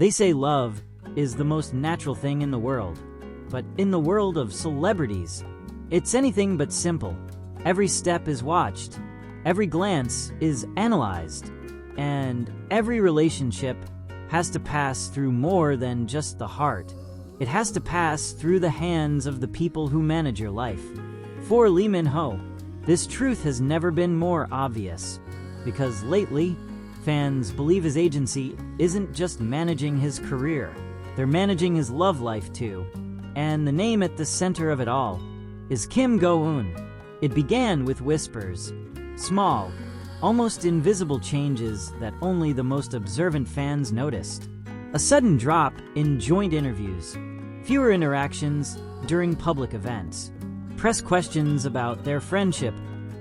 They say love is the most natural thing in the world. But in the world of celebrities, it's anything but simple. Every step is watched, every glance is analyzed, and every relationship has to pass through more than just the heart. It has to pass through the hands of the people who manage your life. For Lee Min-ho, this truth has never been more obvious, because lately, fans believe his agency isn't just managing his career, they're managing his love life too. And the name at the center of it all is Kim Go-eun. It began with whispers, small, almost invisible changes that only the most observant fans noticed. A sudden drop in joint interviews, fewer interactions during public events, press questions about their friendship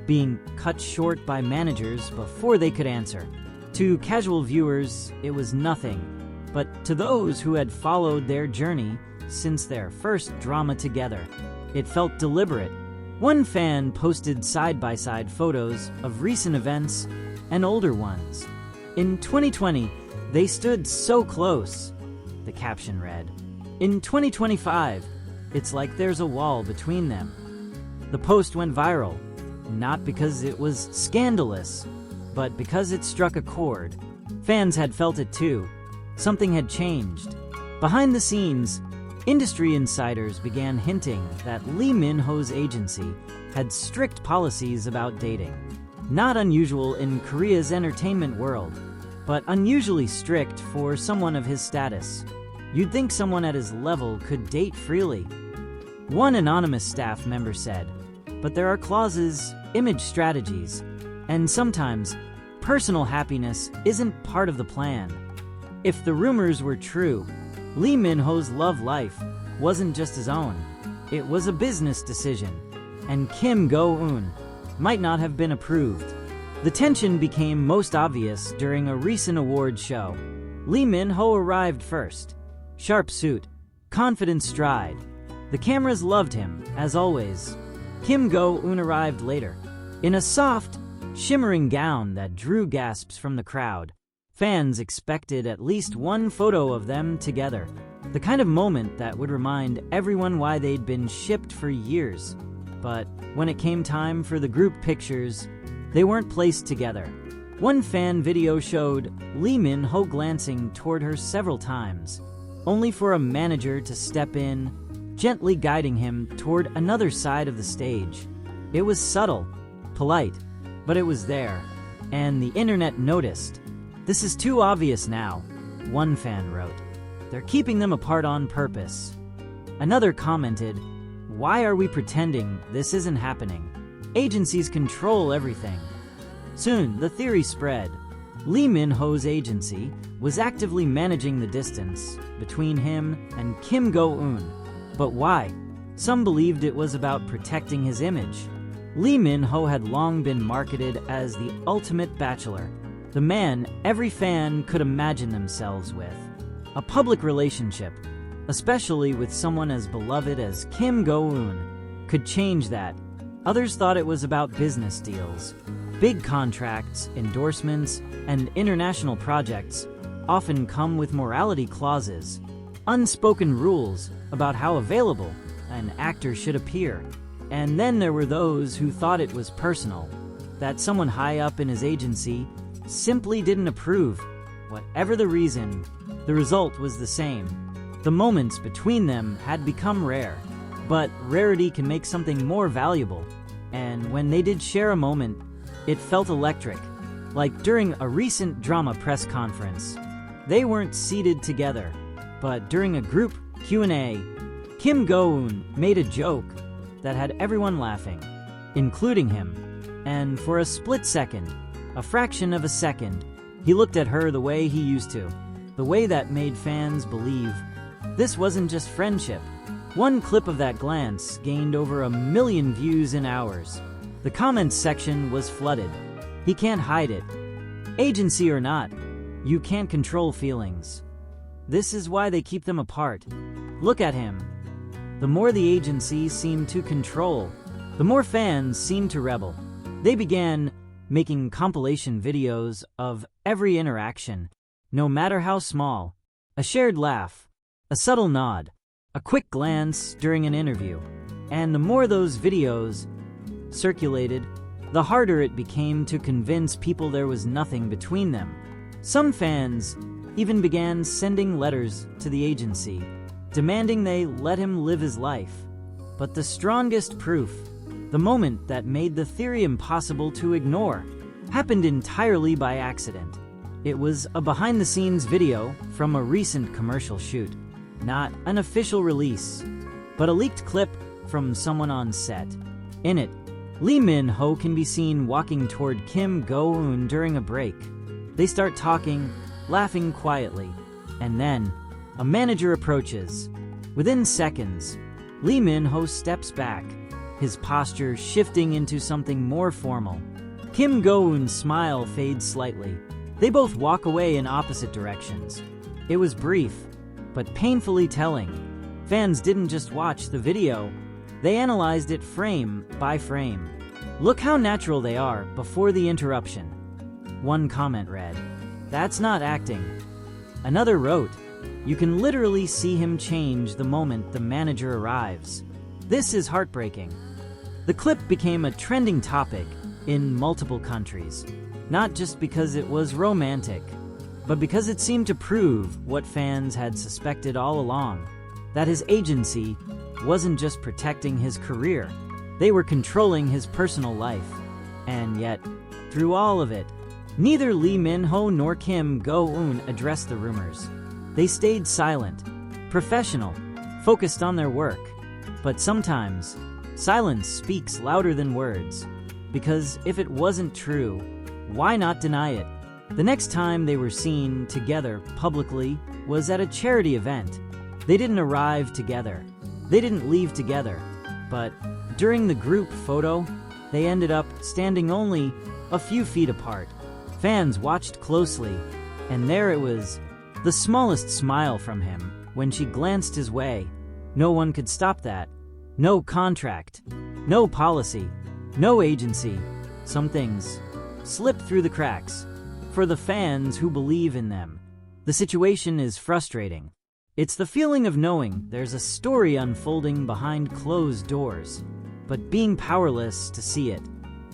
being cut short by managers before they could answer. To casual viewers, it was nothing, but to those who had followed their journey since their first drama together, it felt deliberate. One fan posted side-by-side photos of recent events and older ones. In 2020, they stood so close, the caption read. In 2025, it's like there's a wall between them. The post went viral, not because it was scandalous, but because it struck a chord. Fans had felt it too. Something had changed. Behind the scenes, industry insiders began hinting that Lee Min-ho's agency had strict policies about dating. Not unusual in Korea's entertainment world, but unusually strict for someone of his status. You'd think someone at his level could date freely. One anonymous staff member said, but there are clauses, image strategies, and sometimes personal happiness isn't part of the plan. If the rumors were true, Lee Min-ho's love life wasn't just his own. It was a business decision, and Kim Go-eun might not have been approved. The tension became most obvious during a recent awards show. Lee Min-ho arrived first. Sharp suit, confident stride. The cameras loved him, as always. Kim Go-eun arrived later, in a soft, shimmering gown that drew gasps from the crowd. Fans expected at least one photo of them together, the kind of moment that would remind everyone why they'd been shipped for years. But when it came time for the group pictures, they weren't placed together. One fan video showed Lee Min-ho glancing toward her several times, only for a manager to step in, gently guiding him toward another side of the stage. It was subtle, polite, but it was there, and the internet noticed. This is too obvious now, one fan wrote. They're keeping them apart on purpose. Another commented, why are we pretending this isn't happening? Agencies control everything. Soon, the theory spread. Lee Min-ho's agency was actively managing the distance between him and Kim Go-eun. But why? Some believed it was about protecting his image. Lee Min-ho had long been marketed as the ultimate bachelor, the man every fan could imagine themselves with. A public relationship, especially with someone as beloved as Kim Go-eun, could change that. Others thought it was about business deals. Big contracts, endorsements, and international projects often come with morality clauses, unspoken rules about how available an actor should appear. And then there were those who thought it was personal, that someone high up in his agency simply didn't approve. Whatever the reason, the result was the same. The moments between them had become rare, but rarity can make something more valuable. And when they did share a moment, it felt electric, like during a recent drama press conference. They weren't seated together, but during a group Q&A, Kim Go-eun made a joke that had everyone laughing, including him. And for a split second, a fraction of a second, he looked at her the way he used to, the way that made fans believe this wasn't just friendship. One clip of that glance gained over 1 million views in hours. The comments section was flooded. He can't hide it. Agency or not, you can't control feelings. This is why they keep them apart. Look at him. The more the agency seemed to control, the more fans seemed to rebel. They began making compilation videos of every interaction, no matter how small. A shared laugh, a subtle nod, a quick glance during an interview. And the more those videos circulated, the harder it became to convince people there was nothing between them. Some fans even began sending letters to the agency, demanding they let him live his life. But the strongest proof, the moment that made the theory impossible to ignore, happened entirely by accident. It was a behind-the-scenes video from a recent commercial shoot. Not an official release, but a leaked clip from someone on set. In it, Lee Min-ho can be seen walking toward Kim Go-eun during a break. They start talking, laughing quietly, and then a manager approaches. Within seconds, Lee Min-ho steps back, his posture shifting into something more formal. Kim Go-eun's smile fades slightly. They both walk away in opposite directions. It was brief, but painfully telling. Fans didn't just watch the video, they analyzed it frame by frame. "Look how natural they are before the interruption." One comment read, "That's not acting." Another wrote, "You can literally see him change the moment the manager arrives. This is heartbreaking." The clip became a trending topic in multiple countries, not just because it was romantic, but because it seemed to prove what fans had suspected all along, that his agency wasn't just protecting his career, they were controlling his personal life. And yet, through all of it, neither Lee Min-ho nor Kim Go-eun addressed the rumors. They stayed silent, professional, focused on their work. But sometimes, silence speaks louder than words, because if it wasn't true, why not deny it? The next time they were seen together publicly was at a charity event. They didn't arrive together. They didn't leave together. But during the group photo, they ended up standing only a few feet apart. Fans watched closely, and there it was, the smallest smile from him when she glanced his way. No one could stop that. No contract, no policy, no agency. Some things slipped through the cracks. For the fans who believe in them, the situation is frustrating. It's the feeling of knowing there's a story unfolding behind closed doors, but being powerless to see it.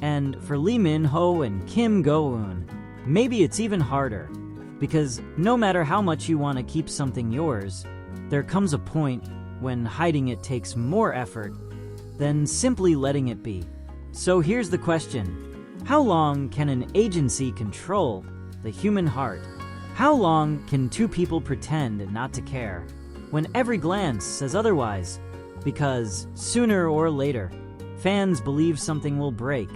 And for Lee Min-ho and Kim Go-eun, maybe it's even harder, because no matter how much you want to keep something yours, there comes a point when hiding it takes more effort than simply letting it be. So here's the question. How long can an agency control the human heart? How long can two people pretend not to care when every glance says otherwise? Because sooner or later, fans believe something will break.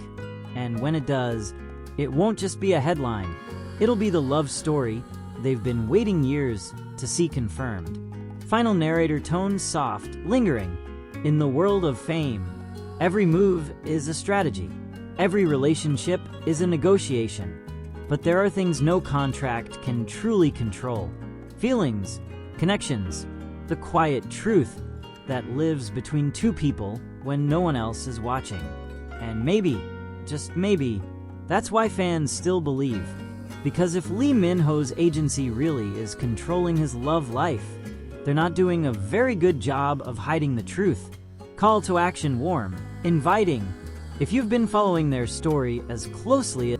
And when it does, it won't just be a headline. It'll be the love story they've been waiting years to see confirmed. Final narrator tones soft, lingering. In the world of fame, every move is a strategy. Every relationship is a negotiation. But there are things no contract can truly control. Feelings, connections, the quiet truth that lives between two people when no one else is watching. And maybe, just maybe, that's why fans still believe. Because if Lee Min-ho's agency really is controlling his love life, they're not doing a very good job of hiding the truth. Call to action warm, inviting. If you've been following their story as closely